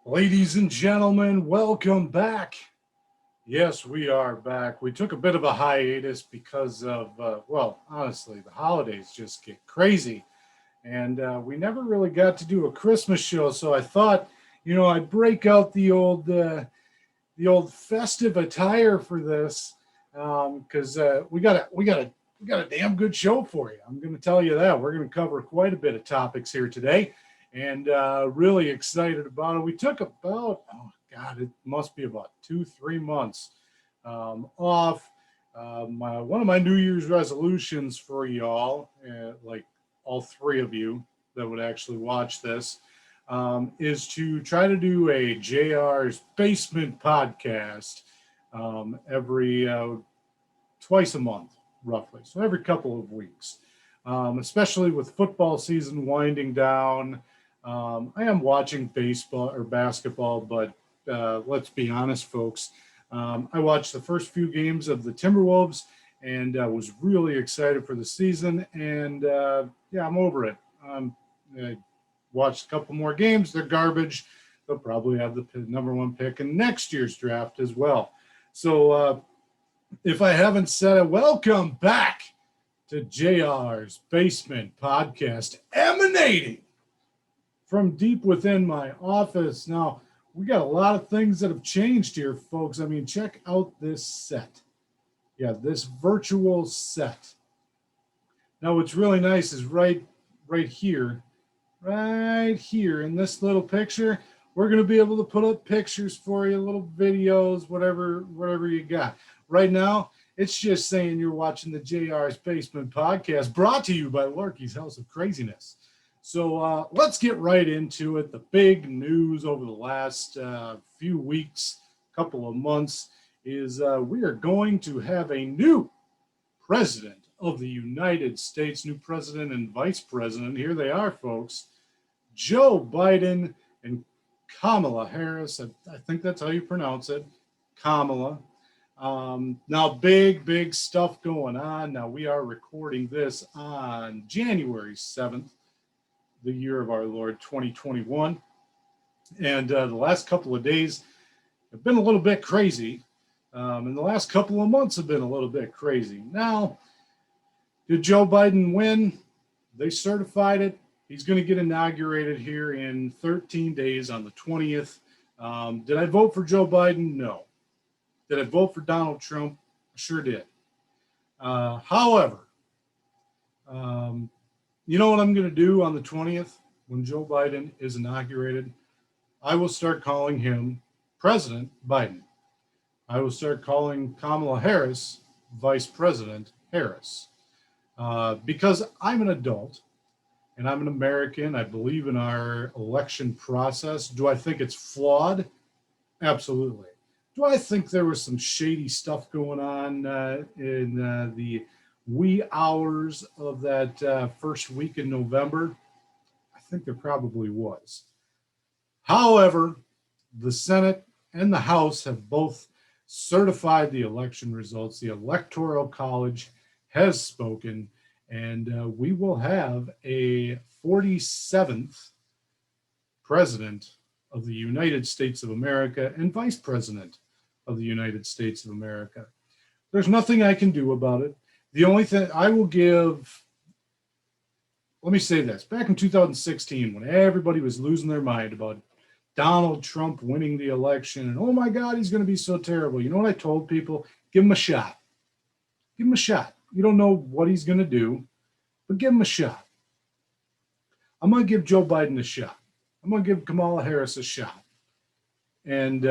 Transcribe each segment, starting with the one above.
Ladies and gentlemen, welcome back. Yes, we are back. We took a bit of a hiatus because of, honestly, the holidays just get crazy. And we never really got to do a Christmas show. So I thought, I'd break out the old festive attire for this because we got a damn good show for you. I'm going to tell you that. We're going to cover quite a bit of topics here today, and really excited about it. We took about, it must be about 2-3 months off. One of my New Year's resolutions for y'all, like all three of you that would actually watch this, is to try to do a JR's Basement Podcast every twice a month, roughly. So every couple of weeks, especially with football season winding down. I am watching baseball or basketball, but let's be honest, folks. I watched the first few games of the Timberwolves and was really excited for the season. And I'm over it. I watched a couple more games. They're garbage. They'll probably have the number one pick in next year's draft as well. So if I haven't said it, welcome back to JR's Basement Podcast, emanating from deep within my office. Now, we got a lot of things that have changed here, folks. I mean, check out this set. Yeah, this virtual set. Now, what's really nice is right here in this little picture, we're going to be able to put up pictures for you, little videos, whatever you got. Right now, it's just saying you're watching the JR's Basement Podcast, brought to you by Larky's House of Craziness. So let's get right into it. The big news over the last few weeks, couple of months, is we are going to have a new president of the United States, new president and vice president. Here they are, folks. Joe Biden and Kamala Harris. I think that's how you pronounce it, Kamala. Now, big stuff going on. Now, we are recording this on January 7th, the year of our Lord 2021. And the last couple of days have been a little bit crazy. And the last couple of months have been a little bit crazy. Now, did Joe Biden win? They certified it. He's going to get inaugurated here in 13 days on the 20th. Did I vote for Joe Biden? No. Did I vote for Donald Trump? I sure did. However, you know what I'm going to do on the 20th when Joe Biden is inaugurated? I will start calling him President Biden. I will start calling Kamala Harris Vice President Harris. Because I'm an adult and I'm an American. I believe in our election process. Do I think it's flawed? Absolutely. Do I think there was some shady stuff going on in the wee hours of that first week in November? I think there probably was. However, the Senate and the House have both certified the election results. The Electoral College has spoken, and we will have a 47th president of the United States of America and vice president of the United States of America. There's nothing I can do about it. The only thing I will give, let me say this, back in 2016, when everybody was losing their mind about Donald Trump winning the election, and oh my God, he's going to be so terrible. You know what I told people? Give him a shot. Give him a shot. You don't know what he's going to do, but give him a shot. I'm going to give Joe Biden a shot. I'm going to give Kamala Harris a shot. And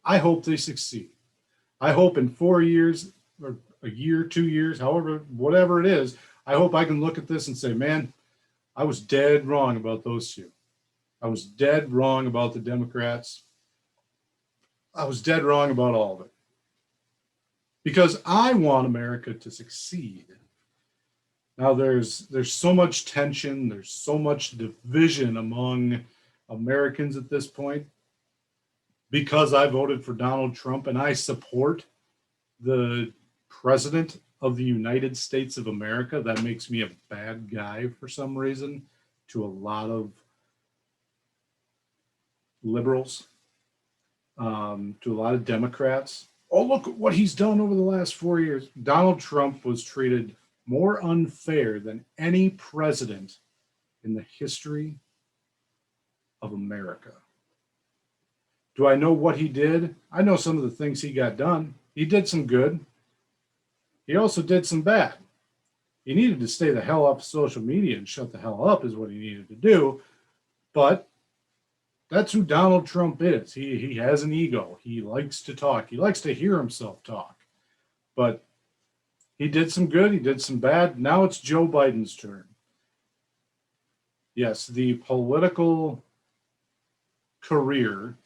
I hope they succeed. I hope in 4 years or a year, 2 years, however, whatever it is, I hope I can look at this and say, man, I was dead wrong about those two. I was dead wrong about the Democrats. I was dead wrong about all of it. Because I want America to succeed. Now there's so much tension, there's so much division among Americans at this point. Because I voted for Donald Trump and I support the president of the United States of America, that makes me a bad guy for some reason to a lot of liberals, to a lot of Democrats. Oh, look at what he's done over the last 4 years. Donald Trump was treated more unfair than any president in the history of America. Do I know what he did? I know some of the things he got done. He did some good. He also did some bad. He needed to stay the hell off social media and shut the hell up is what he needed to do. But that's who Donald Trump is. He has an ego. He likes to talk. He likes to hear himself talk. But he did some good. He did some bad. Now it's Joe Biden's turn. Yes, the political career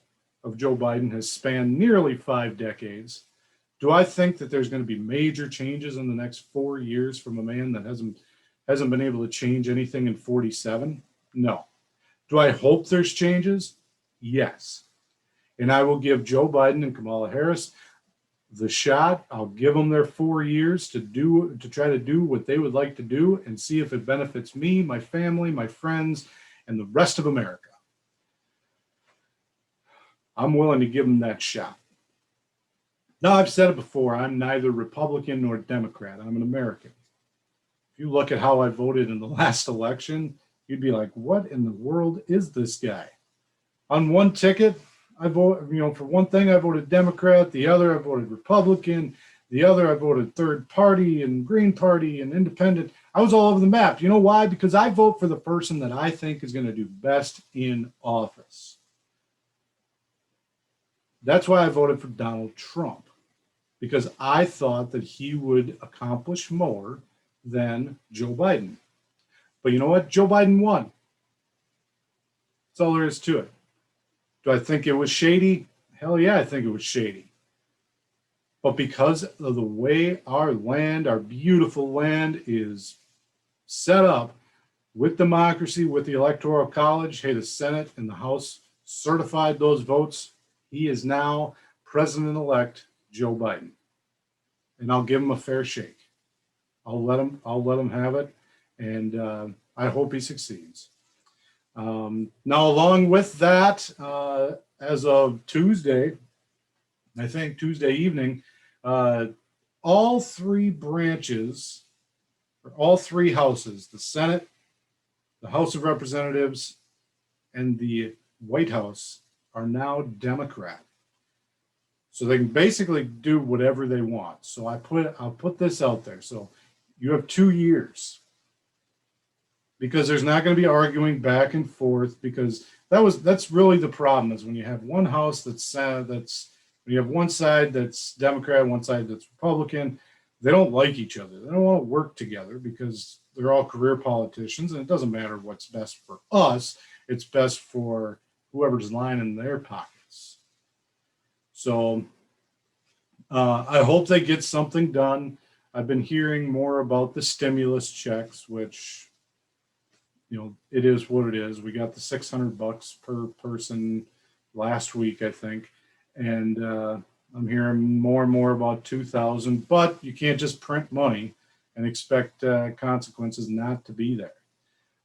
of Joe Biden has spanned nearly 5 decades. Do I think that there's going to be major changes in the next 4 years from a man that hasn't been able to change anything in 47? No. Do I hope there's changes? Yes. And I will give Joe Biden and Kamala Harris the shot. I'll give them their 4 years to try to do what they would like to do and see if it benefits me, my family, my friends, and the rest of America. I'm willing to give them that shot. Now, I've said it before, I'm neither Republican nor Democrat. I'm an American. If you look at how I voted in the last election, you'd be like, what in the world is this guy? On one ticket, I vote, for one thing, I voted Democrat. The other, I voted Republican. The other, I voted third party and Green Party and independent. I was all over the map. You know why? Because I vote for the person that I think is going to do best in office. That's why I voted for Donald Trump, because I thought that he would accomplish more than Joe Biden. But you know what? Joe Biden won. That's all there is to it. Do I think it was shady? Hell yeah, I think it was shady. But because of the way our land, our beautiful land, is set up with democracy, with the Electoral College, hey, the Senate and the House certified those votes. He is now President-elect Joe Biden. And I'll give him a fair shake. I'll let him have it. And I hope he succeeds. Now, along with that, as of Tuesday, I think Tuesday evening, all 3 branches, or all 3 houses, the Senate, the House of Representatives, and the White House, are now Democrat. So they can basically do whatever they want. So I'll put this out there. So you have 2 years, because there's not going to be arguing back and forth, because that's really the problem, is when you have one house when you have one side that's Democrat, one side that's Republican, they don't like each other. They don't want to work together because they're all career politicians, and it doesn't matter what's best for us. It's best for whoever's lining their pockets. So I hope they get something done. I've been hearing more about the stimulus checks, which, it is what it is. We got the $600 per person last week, I think. And I'm hearing more and more about 2,000, but you can't just print money and expect consequences not to be there.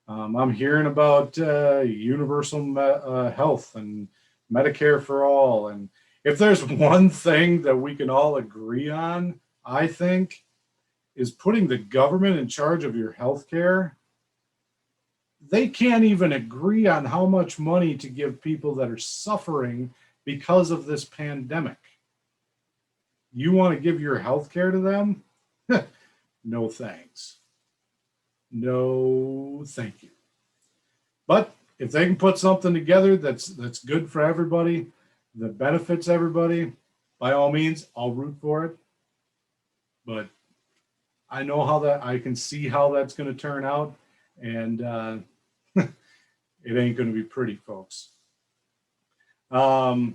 I'm hearing about universal health and Medicare for all. And if there's one thing that we can all agree on, I think, is putting the government in charge of your health care. They can't even agree on how much money to give people that are suffering because of this pandemic. You want to give your health care to them? No thanks. No, thank you. But if they can put something together that's good for everybody, that benefits everybody, by all means, I'll root for it. But I know I can see how that's going to turn out, and it ain't going to be pretty, folks. So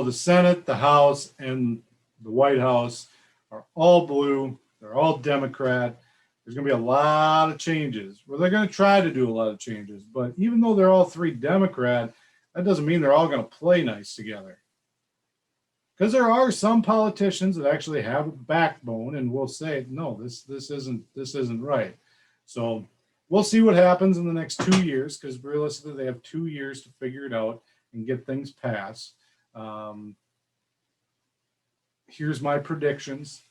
the Senate, the House, and the White House are all blue. They're all Democrat. There's going to be a lot of changes. Well, they're going to try to do a lot of changes. But even though they're all 3 Democrat, that doesn't mean they're all going to play nice together. Because there are some politicians that actually have a backbone and will say, no, this isn't right. So we'll see what happens in the next 2 years, because realistically they have 2 years to figure it out. and get things passed. Here's my predictions.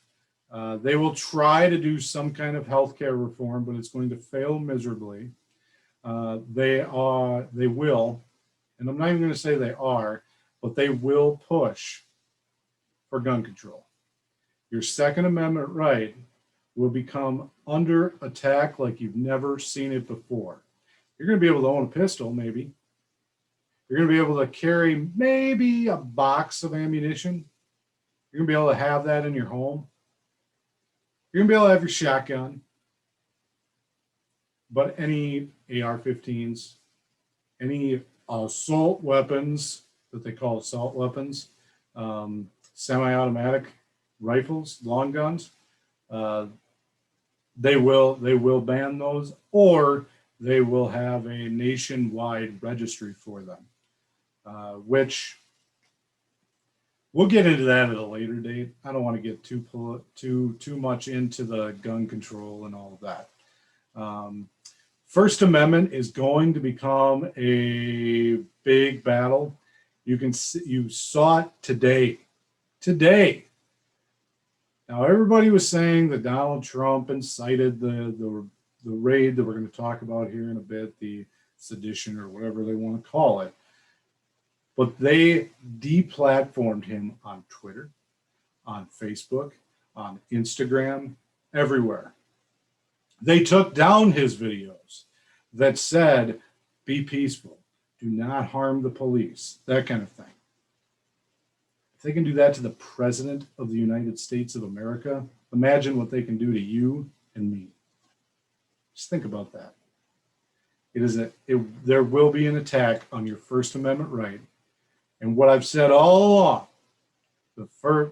They will try to do some kind of healthcare reform, but it's going to fail miserably. They will, and I'm not even going to say they are, but they will push for gun control. Your Second Amendment right will become under attack like you've never seen it before. You're going to be able to own a pistol, maybe. You're going to be able to carry maybe a box of ammunition. You're going to be able to have that in your home. You're going to be able to have your shotgun. But any AR-15s, any assault weapons that they call assault weapons, semi-automatic rifles, long guns, they will ban those, or they will have a nationwide registry for them, which we'll get into that at a later date. I don't want to get too much into the gun control and all of that. First Amendment is going to become a big battle. You saw it today. Today. Now, everybody was saying that Donald Trump incited the raid that we're going to talk about here in a bit, the sedition or whatever they want to call it. But they deplatformed him on Twitter, on Facebook, on Instagram, everywhere. They took down his videos that said, be peaceful, do not harm the police, that kind of thing. If they can do that to the President of the United States of America, imagine what they can do to you and me. Just think about that. There will be an attack on your First Amendment right. And what I've said all along,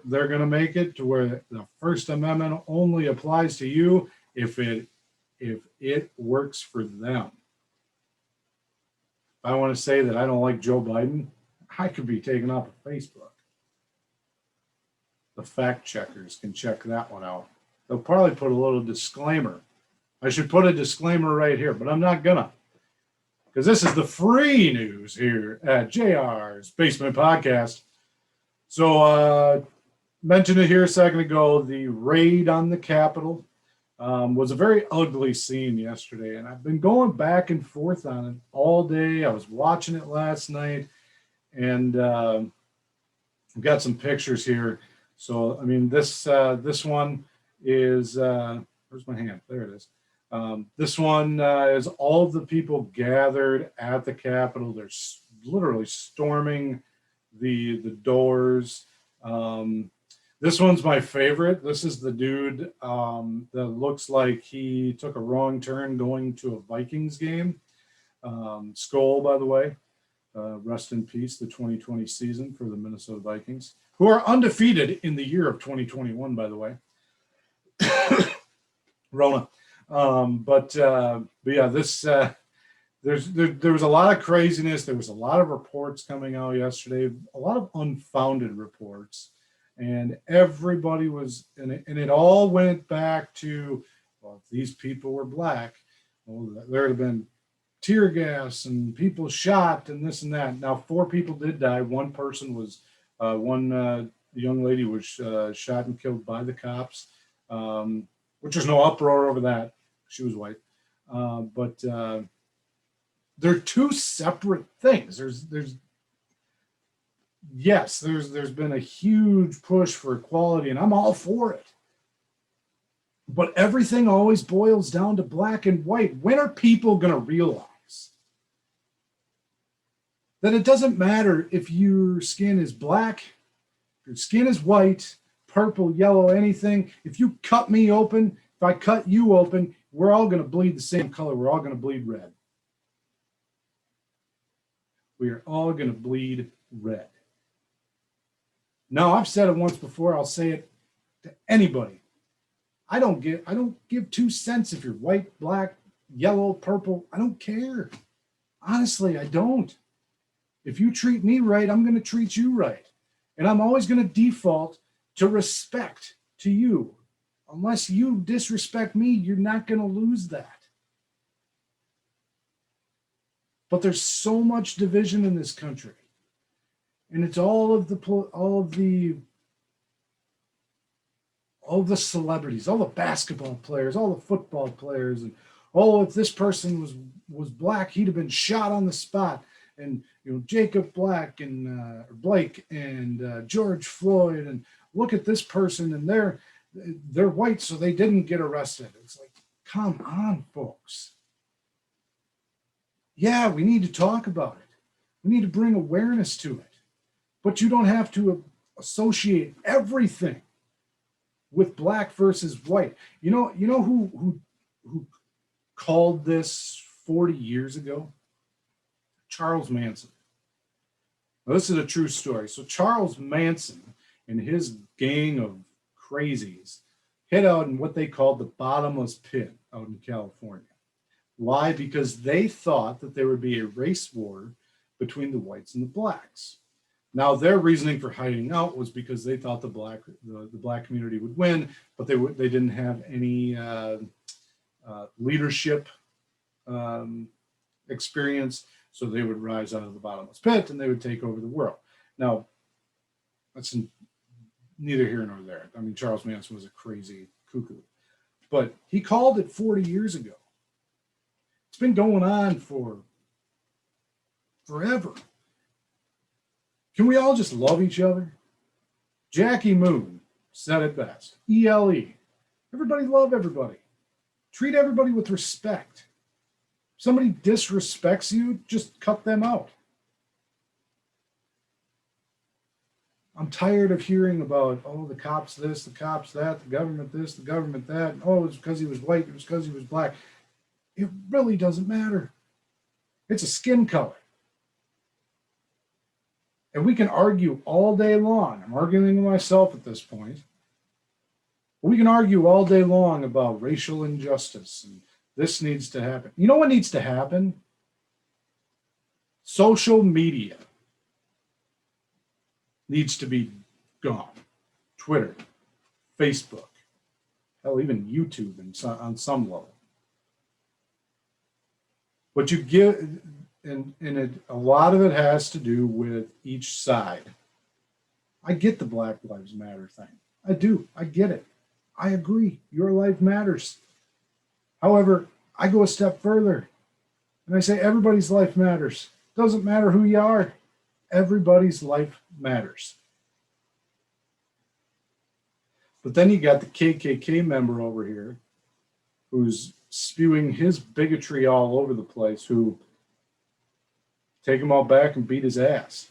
they're going to make it to where the First Amendment only applies to you if it works for them. If I want to say that I don't like Joe Biden, I could be taken off of Facebook. The fact checkers can check that one out. They'll probably put a little disclaimer. I should put a disclaimer right here, but I'm not gonna. Because this is the free news here at JR's Basement Podcast. So, mentioned it here a second ago, the raid on the Capitol was a very ugly scene yesterday, and I've been going back and forth on it all day. I was watching it last night, and I've got some pictures here. So, I mean, this one is, where's my hand? There it is. This one is all of the people gathered at the Capitol. They're literally storming the doors. This one's my favorite. This is the dude that looks like he took a wrong turn going to a Vikings game. Skull, by the way. Rest in peace, the 2020 season for the Minnesota Vikings, who are undefeated in the year of 2021, by the way. Rona. But yeah, there was a lot of craziness. There was a lot of reports coming out yesterday, a lot of unfounded reports, and everybody was, and it all went back to, well, if these people were black, well, there would have been tear gas and people shot and this and that. Now, 4 people did die. One person was, one young lady was shot and killed by the cops, which there's no uproar over that. She was white. But they're 2 separate things. There's been a huge push for equality, and I'm all for it. But everything always boils down to black and white. When are people going to realize that it doesn't matter if your skin is black, your skin is white, purple, yellow, anything? If you cut me open, if I cut you open, we're all going to bleed the same color. We're all going to bleed red. We are all going to bleed red. Now, I've said it once before. I'll say it to anybody. I don't give 2 cents if you're white, black, yellow, purple. I don't care. Honestly, I don't. If you treat me right, I'm going to treat you right. And I'm always going to default to respect to you. Unless you disrespect me, you're not going to lose that. But there's so much division in this country. and it's all of the celebrities, all the basketball players, all the football players, and oh, if this person was black, he'd have been shot on the spot. And Jacob Black and Blake and George Floyd, and look at this person, and they're white, so they didn't get arrested. It's like, come on, folks. Yeah, we need to talk about it. We need to bring awareness to it, but you don't have to associate everything with black versus white. You know who called this 40 years ago? Charles Manson. Now, this is a true story. So Charles Manson and his gang of crazies hid out in what they called the bottomless pit out in California. Why? Because they thought that there would be a race war between the whites and the blacks. Now, their reasoning for hiding out was because they thought the black community would win, but they didn't have any leadership experience, so they would rise out of the bottomless pit and they would take over the world. Now, that's neither here nor there. I mean, Charles Manson was a crazy cuckoo, but he called it 40 years ago. It's been going on for forever. Can we all just love each other? Jackie Moon said it best. ELE. Everybody love everybody. Treat everybody with respect. If somebody disrespects you, just cut them out. I'm tired of hearing about, oh, the cops this, the cops that, the government this, the government that. Oh, it was because he was white, it was because he was black. It really doesn't matter. It's a skin color. And we can argue all day long. I'm arguing with myself at this point. But we can argue all day long about racial injustice and this needs to happen. You know what needs to happen? Social media needs to be gone. Twitter, Facebook, hell, even YouTube on some level. But you give, and a lot of it has to do with each side. I get the Black Lives Matter thing. I do. I get it. I agree. Your life matters. However, I go a step further and I say everybody's life matters. Doesn't matter who you are. Everybody's life matters. But then you got the KKK member over here who's spewing his bigotry all over the place, who take him all back and beat his ass.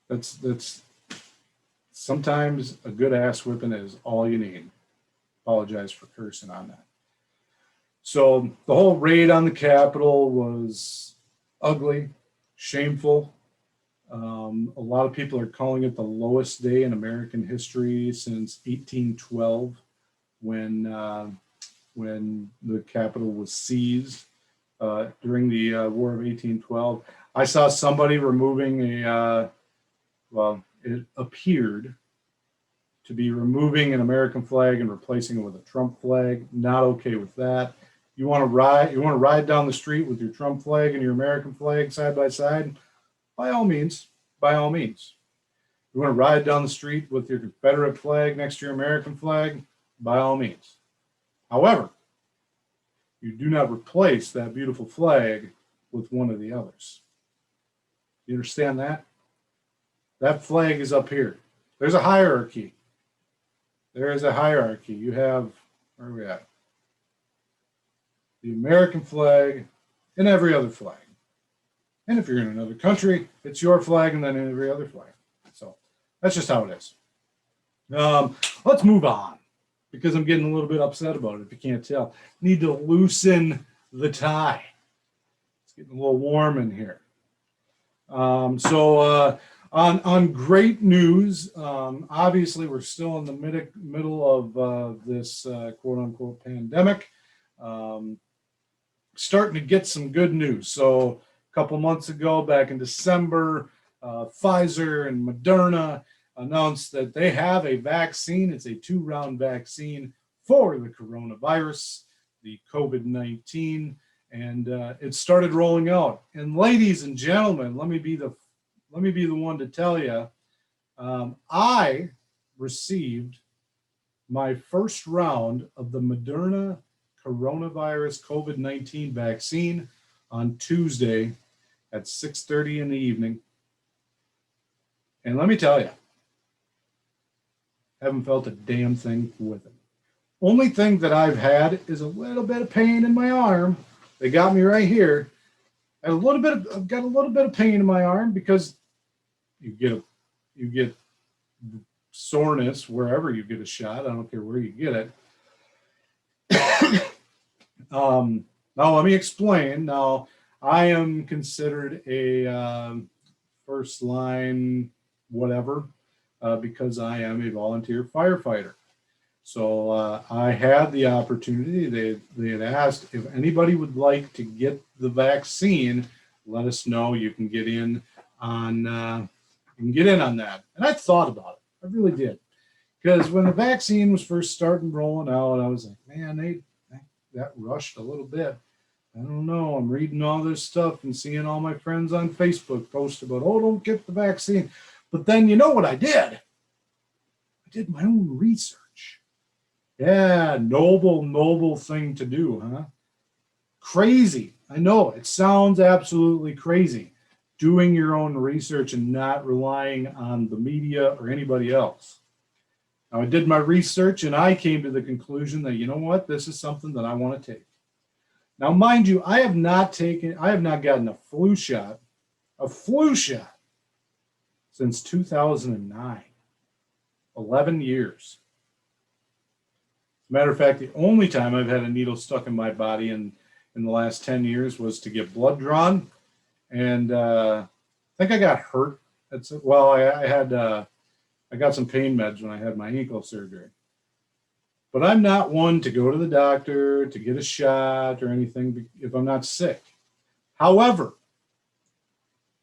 That's sometimes a good ass whipping is all you need. Apologize for cursing on that. So the whole raid on the Capitol was ugly, shameful. A lot of people are calling it the lowest day in American history since 1812, when the Capitol was seized during the War of 1812. I saw somebody removing it appeared to be removing an American flag and replacing it with a Trump flag. Not okay with that. You want to ride down the street with your Trump flag and your American flag side by side? By all means, by all means. You want to ride down the street with your Confederate flag next to your American flag? By all means. However, you do not replace that beautiful flag with one of the others. You understand that? That flag is up here. There's a hierarchy. There is a hierarchy. You have, where are we at? The American flag and every other flag. And if you're in another country, it's your flag and then every other flag. So that's just how it is. Let's move on, because I'm getting a little bit upset about it, if you can't tell. Need to loosen the tie. It's getting a little warm in here. On great news, obviously we're still in the middle of this quote-unquote pandemic. Starting to get some good news. So a couple months ago, back in December, Pfizer and Moderna announced that they have a vaccine. It's a 2-round vaccine for the coronavirus, the COVID-19. and it started rolling out. And ladies and gentlemen, let me be the one to tell you, I received my first round of the Moderna coronavirus COVID-19 vaccine on Tuesday at 6:30 in the evening. And let me tell you, I haven't felt a damn thing with it. Only thing that I've had is a little bit of pain in my arm. They got me right here. I've got a little bit of pain in my arm because you get soreness wherever you get a shot. I don't care where you get it. Now let me explain. Now I am considered a first line whatever because I am a volunteer firefighter. So I had the opportunity. They had asked if anybody would like to get the vaccine. Let us know. You can get in on that. And I thought about it. I really did, because when the vaccine was first starting rolling out, I was like, man, that rushed a little bit. I don't know. I'm reading all this stuff and seeing all my friends on Facebook post about, oh, don't get the vaccine. But then you know what I did? I did my own research. Yeah, noble thing to do, huh? Crazy. I know it sounds absolutely crazy, doing your own research and not relying on the media or anybody else. Now, I did my research and I came to the conclusion that, you know what, this is something that I want to take. Now, mind you, I have not gotten a flu shot since 2009, 11 years. As a matter of fact, the only time I've had a needle stuck in my body in the last 10 years was to get blood drawn. And I think I got hurt. I got some pain meds when I had my ankle surgery. But I'm not one to go to the doctor to get a shot or anything if I'm not sick. However,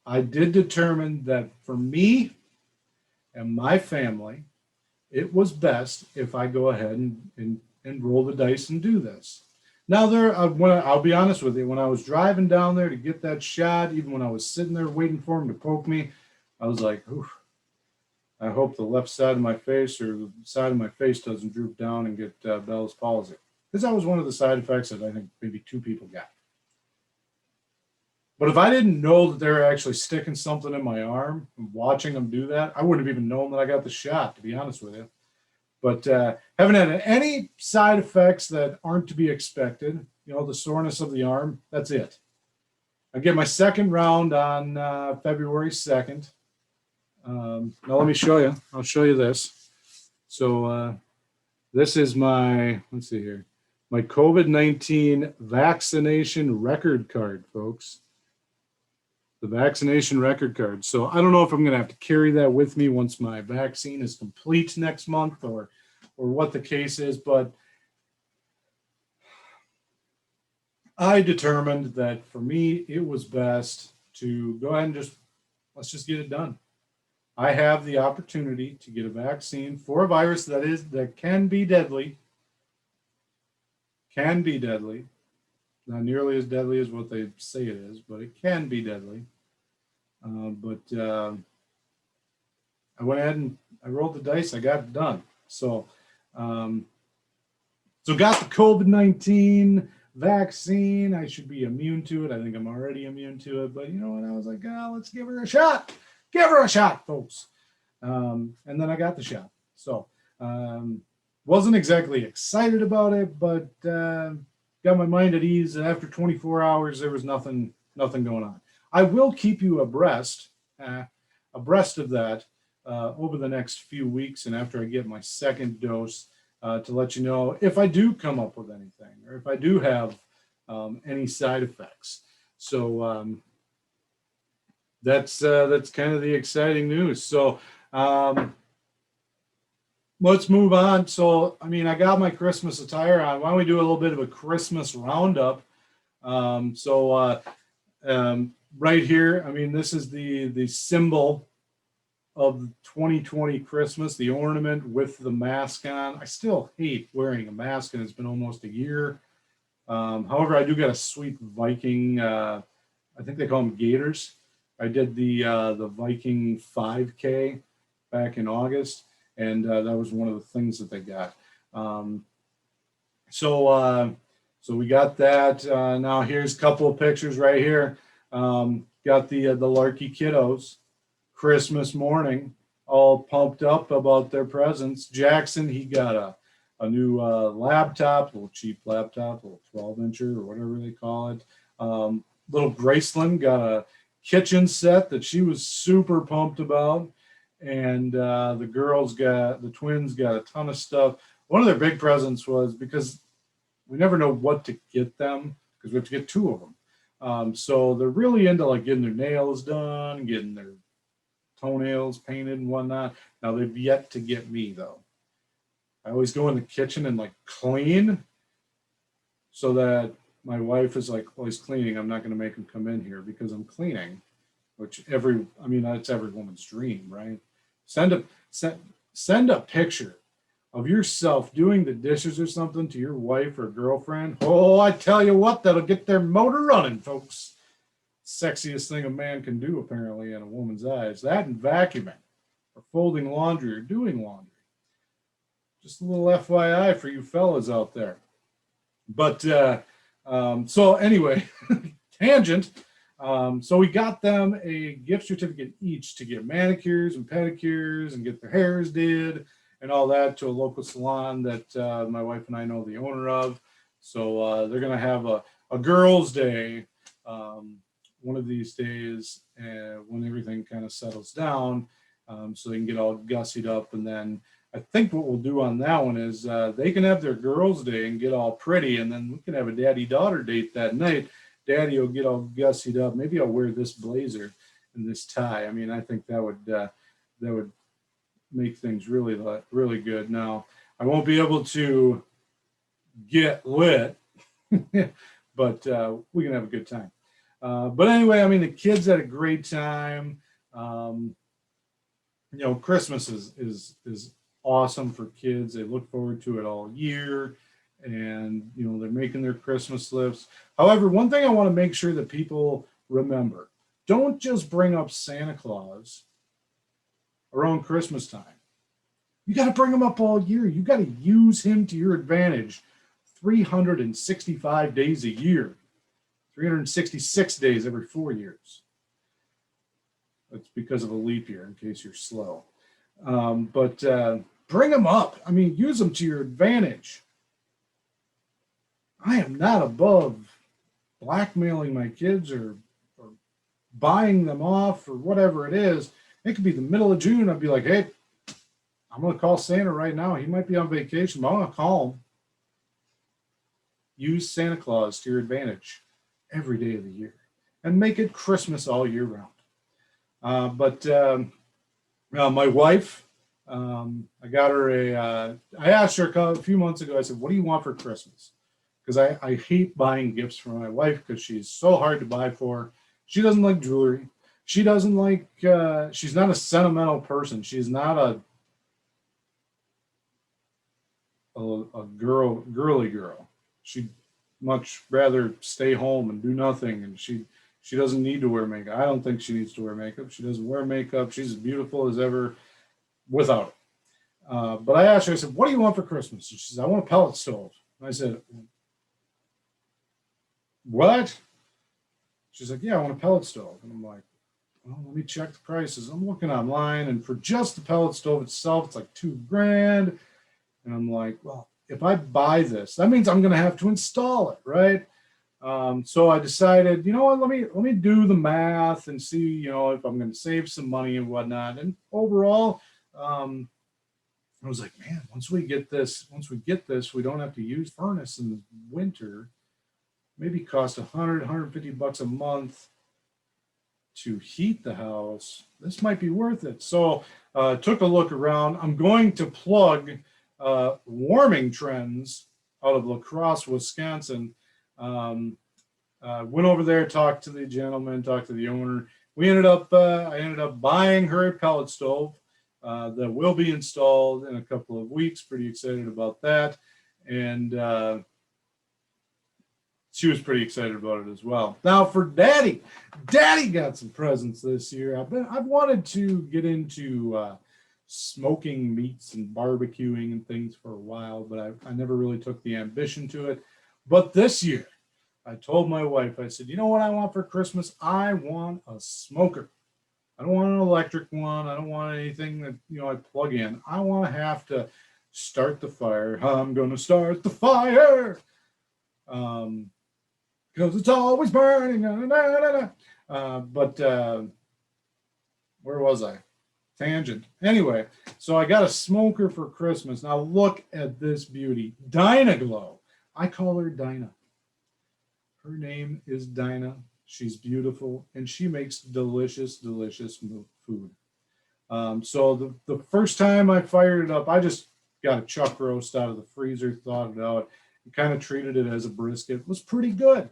I did determine that for me and my family, it was best if I go ahead and roll the dice and do this. Now, I'll be honest with you, when I was driving down there to get that shot, even when I was sitting there waiting for him to poke me, I was like, oof, I hope the left side of my face or the side of my face doesn't droop down and get Bell's palsy. Because that was one of the side effects that I think maybe 2 people got. But if I didn't know that they were actually sticking something in my arm and watching them do that, I wouldn't have even known that I got the shot, to be honest with you. But haven't had any side effects that aren't to be expected. You know, the soreness of the arm, that's it. I get my second round on February 2nd. Now let me show you. I'll show you this. So this is my COVID-19 vaccination record card, folks. The vaccination record card. So I don't know if I'm going to have to carry that with me once my vaccine is complete next month or what the case is, but I determined that for me, it was best to go ahead and let's just get it done. I have the opportunity to get a vaccine for a virus that can be deadly. Can be deadly. Not nearly as deadly as what they say it is, but it can be deadly. But I went ahead and I rolled the dice. I got it done. So got the COVID-19 vaccine. I should be immune to it. I think I'm already immune to it. But you know what? I was like, let's give her a shot. Give her a shot, folks. And then I got the shot. So wasn't exactly excited about it, but got my mind at ease. And after 24 hours, there was nothing going on. I will keep you abreast of that over the next few weeks, and after I get my second dose, to let you know if I do come up with anything or if I do have any side effects. So that's kind of the exciting news. So let's move on. So I got my Christmas attire on. Why don't we do a little bit of a Christmas roundup? Right here, this is the symbol of 2020 Christmas, the ornament with the mask on. I still hate wearing a mask, and it's been almost a year. However, I do got a sweet Viking. I think they call them Gators. I did the Viking 5K back in August, and that was one of the things that they got. Um, so we got that. Now here's a couple of pictures right here. Got the Larky kiddos, Christmas morning, all pumped up about their presents. Jackson, he got a new laptop, a little cheap laptop, a little 12-incher or whatever they call it. Little Graceland got a kitchen set that she was super pumped about. And the twins got a ton of stuff. One of their big presents was, because we never know what to get them, because we have to get two of them. So they're really into like getting their nails done, getting their toenails painted and whatnot. Now they've yet to get me though. I always go in the kitchen and like clean, so that my wife is like, well, he's cleaning, I'm not going to make him come in here because I'm cleaning, which that's every woman's dream, right? Send a picture of yourself doing the dishes or something to your wife or girlfriend. Oh, I tell you what, that'll get their motor running, folks. Sexiest thing a man can do, apparently, in a woman's eyes. That and vacuuming, or folding laundry, or doing laundry. Just a little FYI for you fellas out there. But so anyway, tangent. So we got them a gift certificate each to get manicures and pedicures and get their hairs did and all that to a local salon that my wife and I know the owner of. So they're going to have a girls' day one of these days when everything kind of settles down, so they can get all gussied up. And then I think what we'll do on that one is they can have their girls' day and get all pretty, and then we can have a daddy-daughter date that night. Daddy will get all gussied up. Maybe I'll wear this blazer and this tie. I mean, I think that would make things really, really good. Now, I won't be able to get lit, but we can have a good time. But anyway, I mean, the kids had a great time. Christmas is awesome for kids. They look forward to it all year, and they're making their Christmas lists. However, one thing I want to make sure that people remember: don't just bring up Santa Claus around Christmas time. You got to bring him up all year. You got to use him to your advantage 365 days a year, 366 days every 4 years. That's because of a leap year, in case you're slow. But bring them up. I mean, use them to your advantage. I am not above blackmailing my kids or buying them off or whatever it is. It could be the middle of June. I'd be like, hey, I'm going to call Santa right now. He might be on vacation, but I'm going to call him. Use Santa Claus to your advantage every day of the year and make it Christmas all year round. But my wife, I got her I asked her a few months ago, I said, what do you want for Christmas? Because I hate buying gifts for my wife because she's so hard to buy for. She doesn't like jewelry. She doesn't like, she's not a sentimental person. She's not a girly girl. She'd much rather stay home and do nothing. And she doesn't need to wear makeup. I don't think she needs to wear makeup. She doesn't wear makeup. She's as beautiful as ever without it. But I asked her, I said, what do you want for Christmas? And she said, I want a pellet stove. And I said, what? She's like, yeah, I want a pellet stove. And I'm like, well, let me check the prices. I'm looking online, and for just the pellet stove itself, it's like $2,000. And I'm like, well, if I buy this, that means I'm going to have to install it, right? So I decided, you know what, let me do the math and see, if I'm going to save some money and whatnot. And overall, I was like, man, once we get this, we don't have to use furnace in the winter. Maybe cost $150 a month to heat the house. This might be worth it. So took a look around. I'm going to plug warming trends out of La Crosse, Wisconsin. Went over there, talked to the gentleman, talked to the owner. I ended up buying her a pellet stove that will be installed in a couple of weeks. Pretty excited about that. And she was pretty excited about it as well. Now for Daddy got some presents this year. I've wanted to get into smoking meats and barbecuing and things for a while, but I never really took the ambition to it. But this year, I told my wife, I said, you know what I want for Christmas? I want a smoker. I don't want an electric one. I don't want anything that, I plug in. I want to have to start the fire. I'm going to start the fire. Because it's always burning. But where was I? Tangent. Anyway, so I got a smoker for Christmas. Now look at this beauty. Dynaglow. I call her Dinah. Her name is Dinah. She's beautiful, and she makes delicious, delicious food. So the first time I fired it up, I just got a chuck roast out of the freezer, thawed it out, and kind of treated it as a brisket. It was pretty good.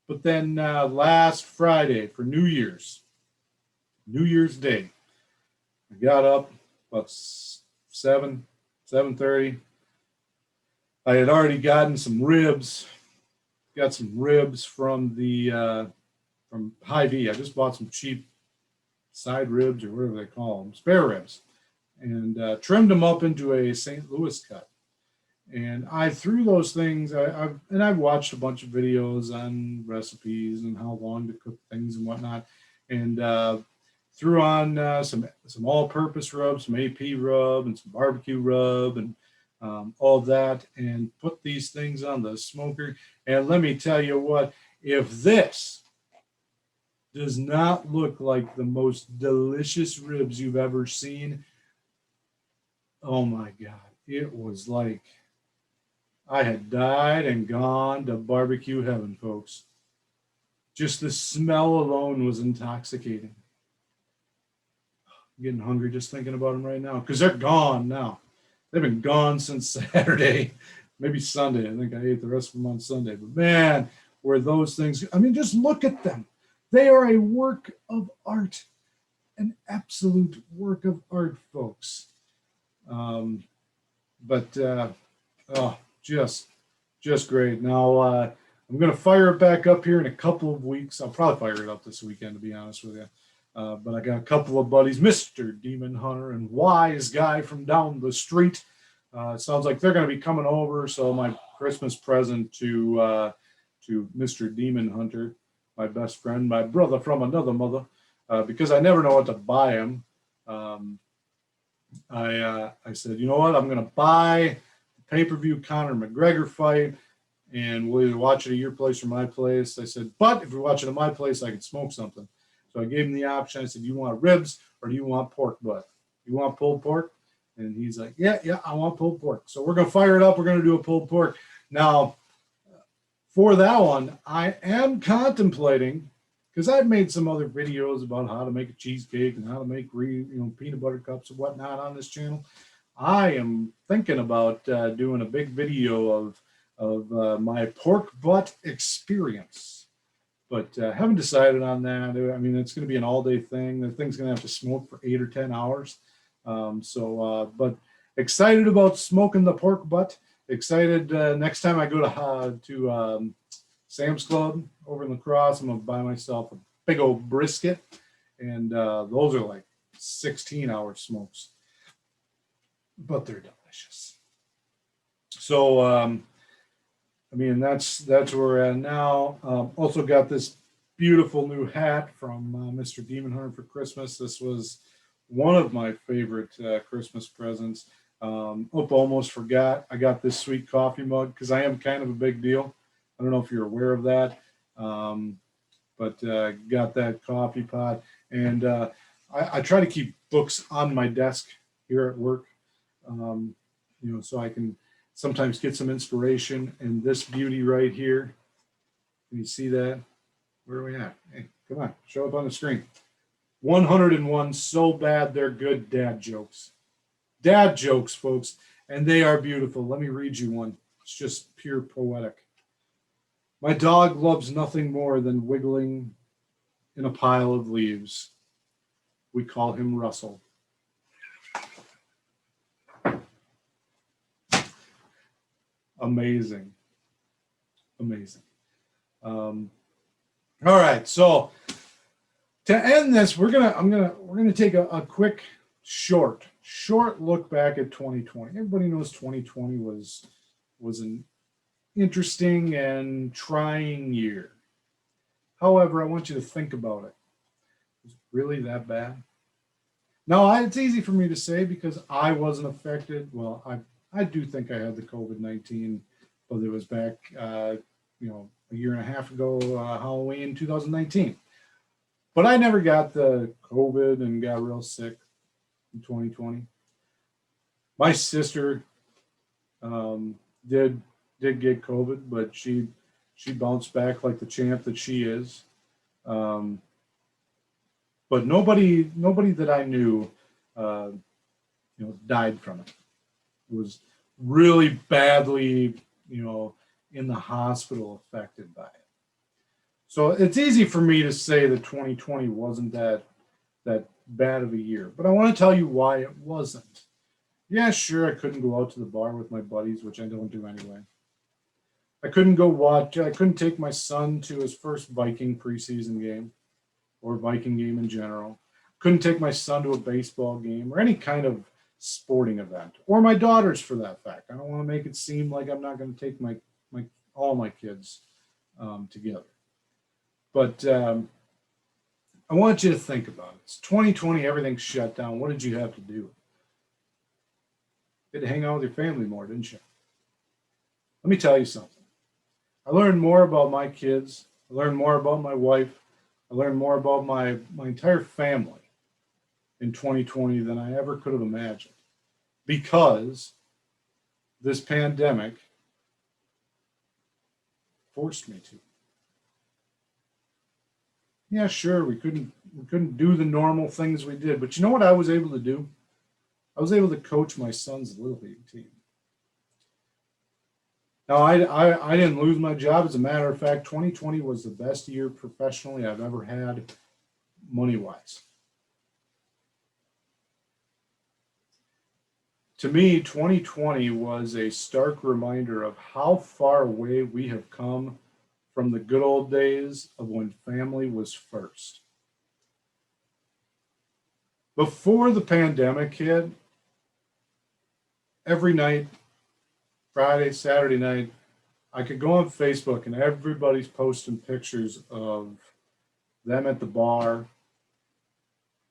But then last Friday for New Year's Day, I got up about 7:30. I had already gotten some ribs. Got some ribs from from Hy-Vee. I just bought some cheap side ribs or whatever they call them, spare ribs, and trimmed them up into a St. Louis cut. And I threw those things. I've watched a bunch of videos on recipes and how long to cook things and whatnot, and threw on some all-purpose rub, some AP rub, and some barbecue rub, and all of that, and put these things on the smoker. And let me tell you what, if this does not look like the most delicious ribs you've ever seen, oh my God, it was like I had died and gone to barbecue heaven, folks. Just the smell alone was intoxicating. I'm getting hungry just thinking about them right now because they're gone now. They've been gone since Saturday, maybe Sunday. I think I ate the rest of them on Sunday. But man, were those things, I mean, just look at them. They are a work of art, an absolute work of art, folks. Just great. Now, I'm going to fire it back up here in a couple of weeks. I'll probably fire it up this weekend, to be honest with you. But I got a couple of buddies, Mr. Demon Hunter and Wise Guy from down the street. Sounds like they're going to be coming over. So my Christmas present to Mr. Demon Hunter, my best friend, my brother from another mother, because I never know what to buy him. I said, you know what? I'm going to buy the pay-per-view Conor McGregor fight, and we'll either watch it at your place or my place. I said, but if we watch it at my place, I can smoke something. So I gave him the option. I said, you want ribs or do you want pork butt? You want pulled pork? And he's like, yeah, I want pulled pork. So we're going to fire it up. We're going to do a pulled pork. Now, for that one, I am contemplating, because I've made some other videos about how to make a cheesecake and how to make peanut butter cups and whatnot on this channel. I am thinking about doing a big video of my pork butt experience. But haven't decided on that. I mean, it's going to be an all-day thing. The thing's going to have to smoke for 8 or 10 hours. But excited about smoking the pork butt. Excited next time I go to Sam's Club over in La Crosse, I'm going to buy myself a big old brisket. And those are like 16-hour smokes. But they're delicious. So, I mean, that's where we're at now. Also got this beautiful new hat from Mr. Demon Hunter for Christmas. This was one of my favorite Christmas presents. Almost forgot. I got this sweet coffee mug because I am kind of a big deal. I don't know if you're aware of that. But got that coffee pot. And I try to keep books on my desk here at work, so I can sometimes get some inspiration. And this beauty right here, can you see that? Where are we at? Hey, come on, show up on the screen. 101 so bad they're good dad jokes. Dad jokes, folks, and they are beautiful. Let me read you one. It's just pure poetic. My dog loves nothing more than wiggling in a pile of leaves. We call him Russell. Amazing. Amazing. All right, so to end this, we're gonna take a quick short look back at 2020. Everybody knows 2020 was an interesting and trying year. However, I want you to think about it. Was it really that bad? Now, it's easy for me to say because I wasn't affected. Well, I do think I had the COVID-19, but it was back, a year and a half ago, Halloween 2019. But I never got the COVID and got real sick in 2020. My sister did get COVID, but she bounced back like the champ that she is. But nobody that I knew, died from it. It was really badly, in the hospital affected by it. So it's easy for me to say that 2020 wasn't that bad of a year, but I want to tell you why it wasn't. Yeah, sure, I couldn't go out to the bar with my buddies, which I don't do anyway. I couldn't take my son to his first Viking preseason game or Viking game in general. Couldn't take my son to a baseball game or any kind of sporting event, or my daughters for that fact. I don't want to make it seem like I'm not going to take all my kids together. But I want you to think about it. It's 2020, everything's shut down. What did you have to do? You had to hang out with your family more, didn't you? Let me tell you something. I learned more about my kids. I learned more about my wife. I learned more about my entire family in 2020 than I ever could have imagined, because this pandemic forced me to. Yeah, sure, we couldn't do the normal things we did, but you know what I was able to do? I was able to coach my son's little league team. Now, I didn't lose my job. As a matter of fact, 2020 was the best year professionally I've ever had, money-wise. To me, 2020 was a stark reminder of how far away we have come from the good old days of when family was first. Before the pandemic hit, every night, Friday, Saturday night, I could go on Facebook and everybody's posting pictures of them at the bar,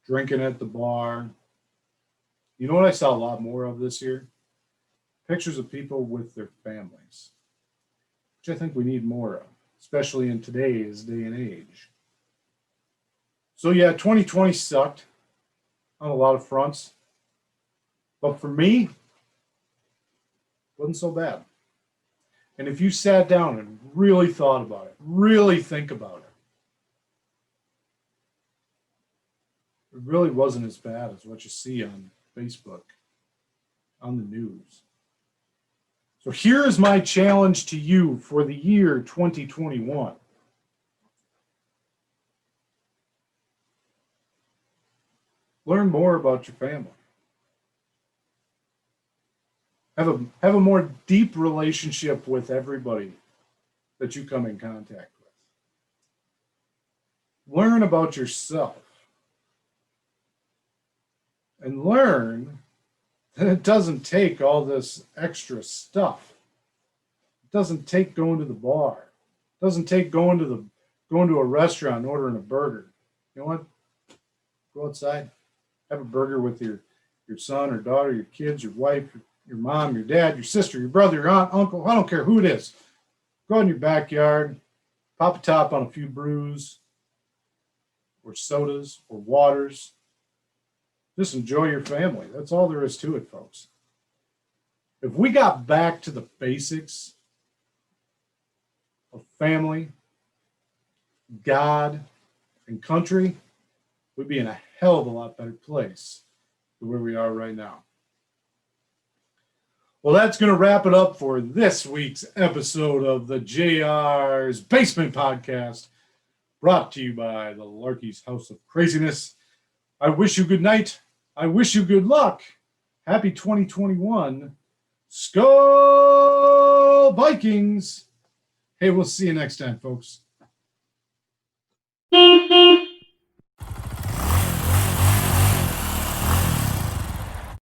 drinking at the bar. You know what I saw a lot more of this year? Pictures of people with their families, which I think we need more of, especially in today's day and age. So yeah, 2020 sucked on a lot of fronts, but for me, wasn't so bad. And if you sat down and really thought about it, really think about it, it really wasn't as bad as what you see on Facebook, on the news. So here is my challenge to you for the year 2021. Learn more about your family. Have a more deep relationship with everybody that you come in contact with. Learn about yourself. And learn that it doesn't take all this extra stuff. It doesn't take going to the bar. It doesn't take going to a restaurant and ordering a burger. You know what? Go outside, have a burger with your son or daughter, your kids, your wife, your mom, your dad, your sister, your brother, your aunt, uncle, I don't care who it is. Go in your backyard, pop a top on a few brews or sodas or waters. Just enjoy your family. That's all there is to it, folks. If we got back to the basics of family, God, and country, we'd be in a hell of a lot better place than where we are right now. Well, that's going to wrap it up for this week's episode of the JR's Basement Podcast, brought to you by the Larky's House of Craziness. I wish you good night. I wish you good luck. Happy 2021. Skol Vikings. Hey, we'll see you next time, folks.